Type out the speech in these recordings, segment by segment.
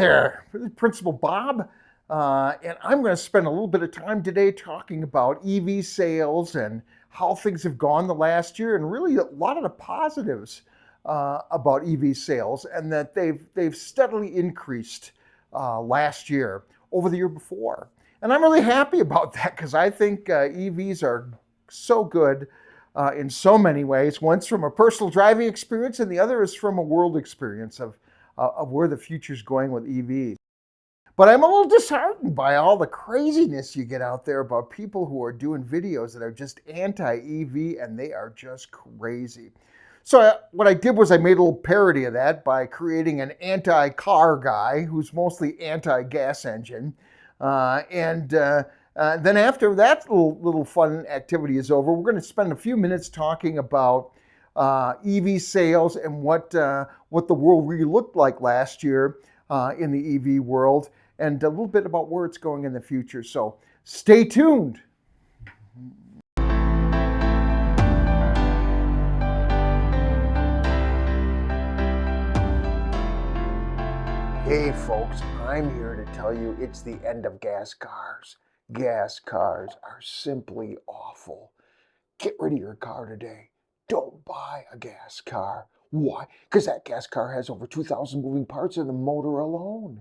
There, Principal Bob, and I'm going to spend a little bit of time today talking about EV sales and how things have gone the last year, and really a lot of the positives about EV sales, and that they've steadily increased last year over the year before. And I'm really happy about that because I think EVs are so good in so many ways. One's from a personal driving experience, and the other is from a world experience of where the future's going with EVs. But I'm a little disheartened by all the craziness you get out there about people who are doing videos that are just anti-EV, and they are just crazy. So what I did was I made a little parody of that by creating an anti-car guy who's mostly anti-gas engine. Then after that little fun activity is over, we're going to spend a few minutes talking about EV sales and what the world really looked like last year in the EV world, and a little bit about where it's going in the future. So stay tuned. Hey folks, I'm here to tell you it's the end of gas cars. Gas cars are simply awful. Get rid of your car today. Don't buy a gas car. Why? Because that gas car has over 2,000 moving parts in the motor alone.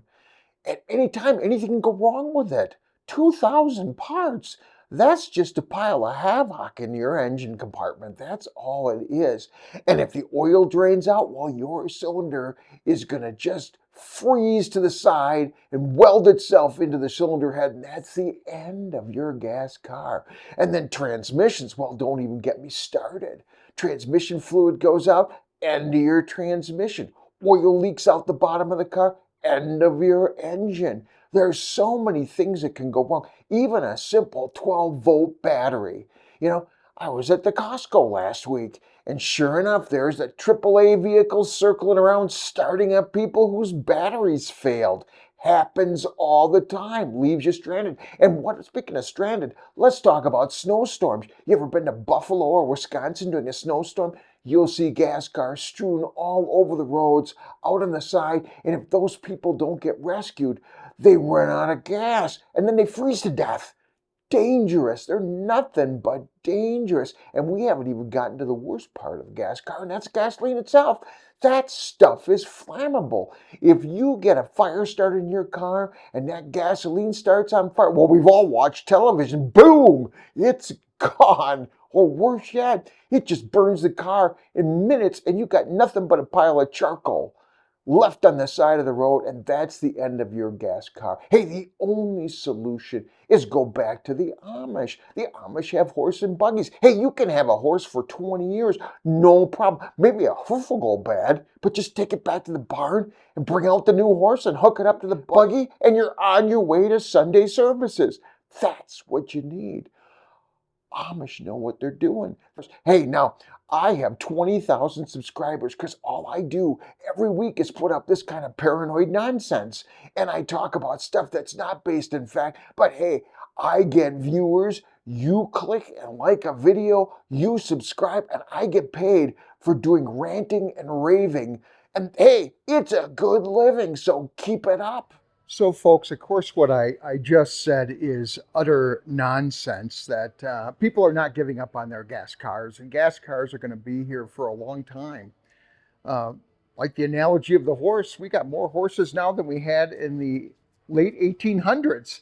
At any time, anything can go wrong with it. 2,000 parts. That's just a pile of havoc in your engine compartment. That's all it is. And if the oil drains out, well, your cylinder is going to just freeze to the side and weld itself into the cylinder head. And that's the end of your gas car. And then transmissions, well, don't even get me started. Transmission fluid goes out, end of your transmission. Oil leaks out the bottom of the car, end of your engine. There's so many things that can go wrong. Even a simple 12-volt battery. You know, I was at the Costco last week, and sure enough, there's the AAA vehicles circling around, starting up people whose batteries failed. Happens all the time, leaves you stranded. And speaking of stranded, let's talk about snowstorms. You ever been to Buffalo or Wisconsin during a snowstorm? You'll see gas cars strewn all over the roads, out on the side, and if those people don't get rescued, they run out of gas, and then they freeze to death. Dangerous. They're nothing but dangerous. And we haven't even gotten to the worst part of a gas car, and that's gasoline itself. That stuff is flammable. If you get a fire started in your car and that gasoline starts on fire, well, we've all watched television. Boom! It's gone. Or worse yet, it just burns the car in minutes and you got nothing but a pile of charcoal left on the side of the road, and that's the end of your gas car. Hey, the only solution is go back to the Amish. The Amish have horse and buggies. Hey, you can have a horse for 20 years, no problem. Maybe a hoof will go bad, but just take it back to the barn and bring out the new horse and hook it up to the buggy, and you're on your way to Sunday services. That's what you need. Amish know what they're doing. Hey, now I have 20,000 subscribers because all I do every week is put up this kind of paranoid nonsense. And I talk about stuff that's not based in fact. But hey, I get viewers. You click and like a video, you subscribe, and I get paid for doing ranting and raving. And hey, it's a good living, so keep it up. So, folks, of course, what I just said is utter nonsense, that people are not giving up on their gas cars, and gas cars are going to be here for a long time. Uh, like the analogy of the horse, we got more horses now than we had in the late 1800s.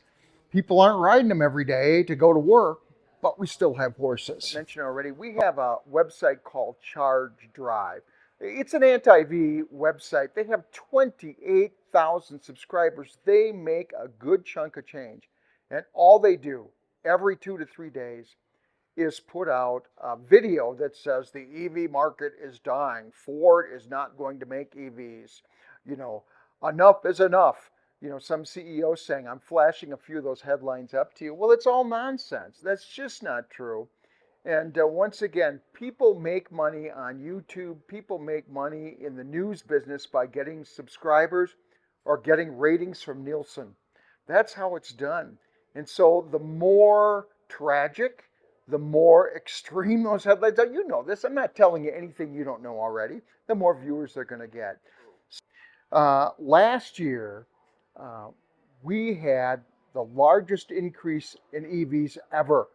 People aren't riding them every day to go to work, but we still have horses. I mentioned already, we have a website called Charge Drive. It's an anti-EV website. They have 28,000 subscribers. They make a good chunk of change. And all they do every 2 to 3 days is put out a video that says the EV market is dying. Ford is not going to make EVs. You know, enough is enough. You know, some CEO saying, I'm flashing a few of those headlines up to you. Well, it's all nonsense. That's just not true. And once again, people make money on YouTube. People make money in the news business by getting subscribers or getting ratings from Nielsen. That's how it's done. And so the more tragic, the more extreme those headlines are. You know this. I'm not telling you anything you don't know already. The more viewers they're going to get. Last year, uh, we had the largest increase in EVs ever.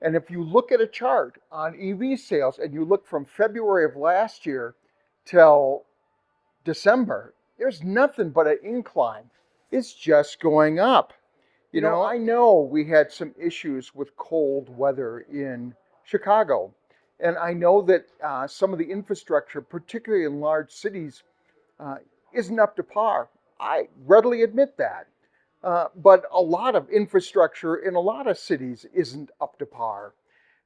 And if you look at a chart on EV sales and you look from February of last year till December, there's nothing but an incline. It's just going up. You know, I know we had some issues with cold weather in Chicago. And I know that some of the infrastructure, particularly in large cities, uh, isn't up to par. I readily admit that. But a lot of infrastructure in a lot of cities isn't up to par.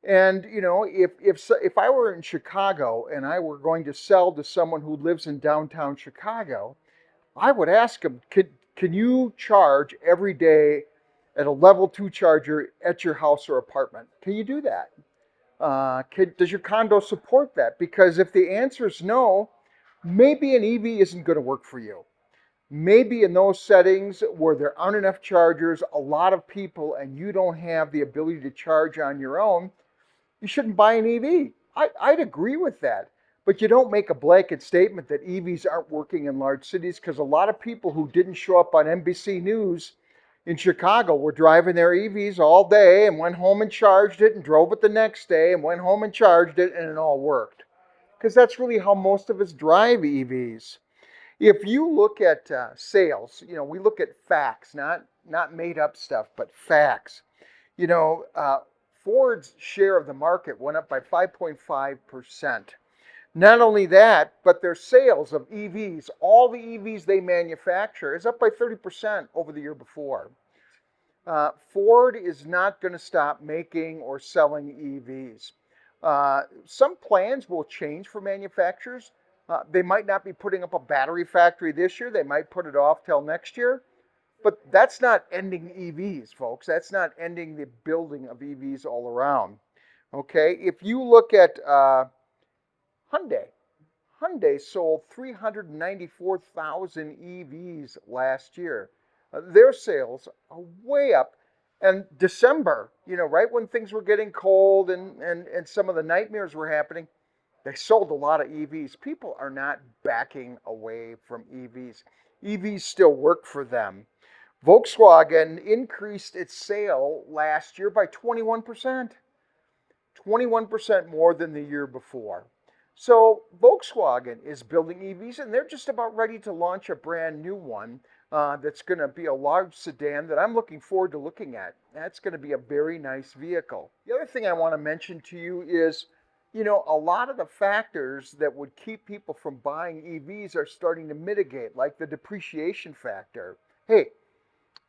And you know, if I were in Chicago and I were going to sell to someone who lives in downtown Chicago, I would ask them, can you charge every day at a level 2 charger at your house or apartment? Can you do that? Does your condo support that? Because if the answer is no, maybe an EV isn't going to work for you. Maybe in those settings where there aren't enough chargers, a lot of people, and you don't have the ability to charge on your own, you shouldn't buy an EV. I'd agree with that. But you don't make a blanket statement that EVs aren't working in large cities, because a lot of people who didn't show up on NBC News in Chicago were driving their EVs all day and went home and charged it and drove it the next day and went home and charged it, and it all worked. Because that's really how most of us drive EVs. If you look at sales, you know, we look at facts, not made up stuff, but facts. You know, Ford's share of the market went up by 5.5%. Not only that, but their sales of EVs, all the EVs they manufacture, is up by 30% over the year before. Ford is not going to stop making or selling EVs. Some plans will change for manufacturers. They might not be putting up a battery factory this year. They might put it off till next year. But that's not ending EVs, folks. That's not ending the building of EVs all around. Okay, if you look at Hyundai sold 394,000 EVs last year. Their sales are way up. And December, you know, right when things were getting cold and some of the nightmares were happening, they sold a lot of EVs. People are not backing away from EVs. EVs still work for them. Volkswagen increased its sale last year by 21%. 21% more than the year before. So Volkswagen is building EVs, and they're just about ready to launch a brand new one that's going to be a large sedan that I'm looking forward to looking at. That's going to be a very nice vehicle. The other thing I want to mention to you is, you know, a lot of the factors that would keep people from buying EVs are starting to mitigate, like the depreciation factor. Hey,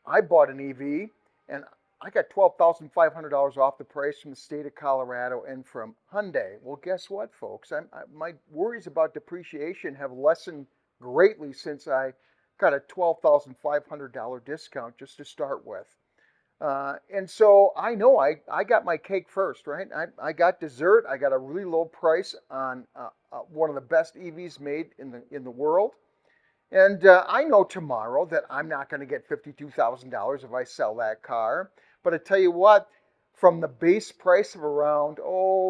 I bought an EV and I got $12,500 off the price from the state of Colorado and from Hyundai. Well, guess what, folks? My worries about depreciation have lessened greatly since I got a $12,500 discount just to start with. And so I know I got my cake first, right? I got dessert. I got a really low price on one of the best EVs made in the world. And I know tomorrow that I'm not going to get $52,000 if I sell that car. But I tell you what, from the base price of around,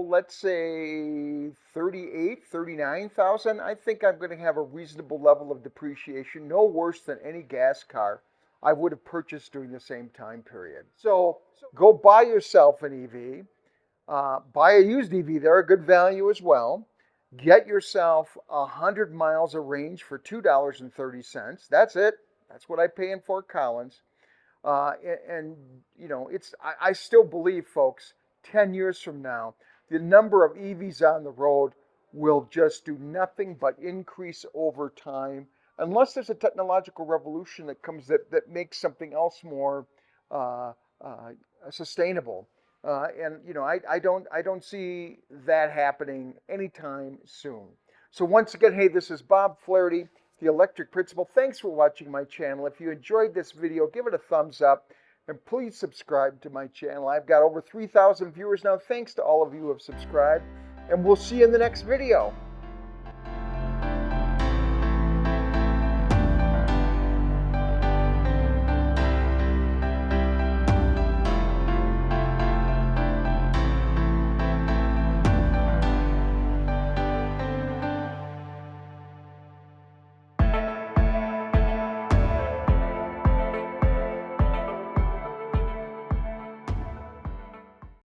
let's say 38, 39,000, I think I'm going to have a reasonable level of depreciation, no worse than any gas car I would have purchased during the same time period. So go buy yourself an EV. Buy a used EV. They're a good value as well. Get yourself 100 miles of range for $2.30. That's it. That's what I pay in Fort Collins. And you know, I still believe, folks, 10 years from now, the number of EVs on the road will just do nothing but increase over time, unless there's a technological revolution that comes that makes something else more sustainable. And you know, I don't see that happening anytime soon. So once again, hey, this is Bob Flaherty, the Electric Principal. Thanks for watching my channel. If you enjoyed this video, give it a thumbs up and please subscribe to my channel. I've got over 3,000 viewers now. Thanks to all of you who have subscribed, and we'll see you in the next video.